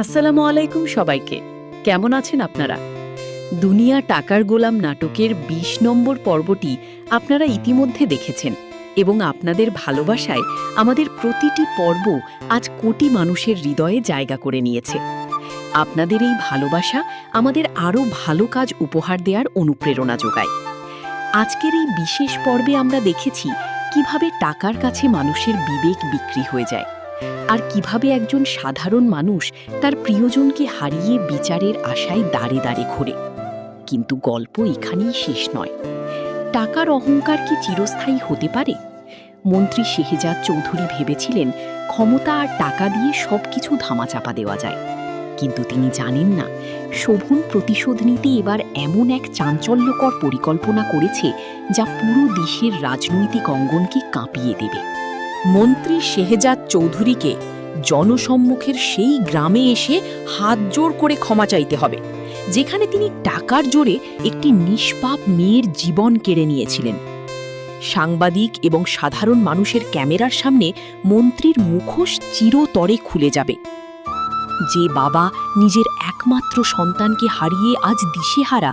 আসসালামু আলাইকুম সবাইকে। কেমন আছেন আপনারা? দুনিয়া টাকার গোলাম নাটকের ২০ নম্বর পর্বটি আপনারা ইতিমধ্যে দেখেছেন এবং আপনাদের ভালোবাসায় আমাদের প্রতিটি পর্ব আজ কোটি মানুষের হৃদয়ে জায়গা করে নিয়েছে। আপনাদের এই ভালোবাসা আমাদের আরও ভালো কাজ উপহার দেওয়ার অনুপ্রেরণা যোগায়। আজকের এই বিশেষ পর্বে আমরা দেখেছি কিভাবে টাকার কাছে মানুষের বিবেক বিক্রি হয়ে যায় আর কিভাবে একজন সাধারণ মানুষ তার প্রিয়জনকে হারিয়ে বিচারের আশায় দাঁড়ে দাঁড়ে ঘোরে। কিন্তু গল্প এখানেই শেষ নয়। টাকার অহংকার কি চিরস্থায়ী হতে পারে? মন্ত্রী শেহজাদ চৌধুরী ভেবেছিলেন ক্ষমতা আর টাকা দিয়ে সবকিছু ধামাচাপা দেওয়া যায়, কিন্তু তিনি জানেন না শোভন প্রতিশোধ নিতে এবার এমন এক চাঞ্চল্যকর পরিকল্পনা করেছে যা পুরো দেশের রাজনৈতিক অঙ্গনকে কাঁপিয়ে দেবে। মন্ত্রী শেহজাদ চৌধুরীকে জনসম্মুখের সেই গ্রামে এসে হাত জোড় করে ক্ষমা চাইতে হবে, যেখানে তিনি টাকার জোরে একটি নিষ্পাপ মেয়ের জীবন কেড়ে নিয়েছিলেন। সাংবাদিক এবং সাধারণ মানুষের ক্যামেরার সামনে মন্ত্রীর মুখোশ চিরতরে খুলে যাবে। যে বাবা নিজের একমাত্র সন্তানকে হারিয়ে আজ দিশেহারা,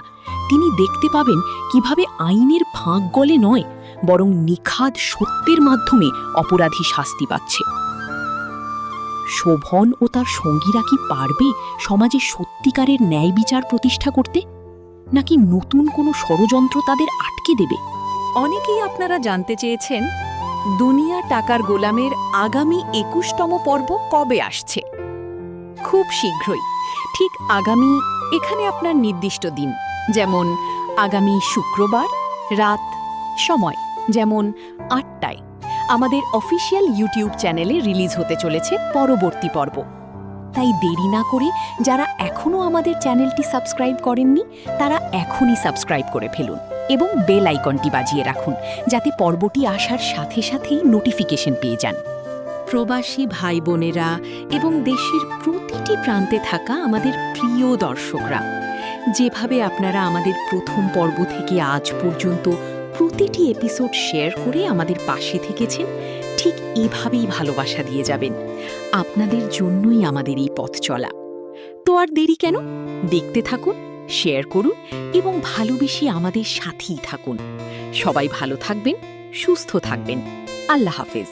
তিনি দেখতে পাবেন কিভাবে আইনের ফাঁক গলে নয়, বরং নিখাদ সত্যের মাধ্যমে অপরাধী শাস্তি পাচ্ছে। শোভন ও তার সঙ্গীরা কি পারবে সমাজে সত্যিকারের ন্যায় বিচার প্রতিষ্ঠা করতে, নাকি নতুন কোনো ষড়যন্ত্র তাদের আটকে দেবে? অনেকেই আপনারা জানতে চেয়েছেন দুনিয়া টাকার গোলামের আগামী ২১তম পর্ব কবে আসছে। খুব শীঘ্রই, ঠিক আগামী, এখানে আপনার নির্দিষ্ট দিন, যেমন আগামী শুক্রবার রাত, সময় যেমন ৮টায় আমাদের অফিসিয়াল ইউটিউব চ্যানেলে রিলিজ হতে চলেছে পরবর্তী পর্ব। তাই দেরি না করে যারা এখনও আমাদের চ্যানেলটি সাবস্ক্রাইব করেননি তারা এখনই সাবস্ক্রাইব করে ফেলুন এবং বেল আইকনটি বাজিয়ে রাখুন, যাতে পর্বটি আসার সাথে সাথেই নোটিফিকেশন পেয়ে যান। প্রবাসী ভাই বোনেরা এবং দেশের প্রতিটি প্রান্তে থাকা আমাদের প্রিয় দর্শকরা, যেভাবে আপনারা আমাদের প্রথম পর্ব থেকে আজ পর্যন্ত প্রতিটি এপিসোড শেয়ার করে আমাদের পাশে থেকেছেন, ঠিক এভাবেই ভালোবাসা দিয়ে যাবেন। আপনাদের জন্যই আমাদের এই পথ চলা। তো আর দেরি কেন? দেখতে থাকুন, শেয়ার করুন এবং ভালোবেসে আমাদের সাথেই থাকুন। সবাই ভালো থাকবেন, সুস্থ থাকবেন। আল্লাহ হাফেজ।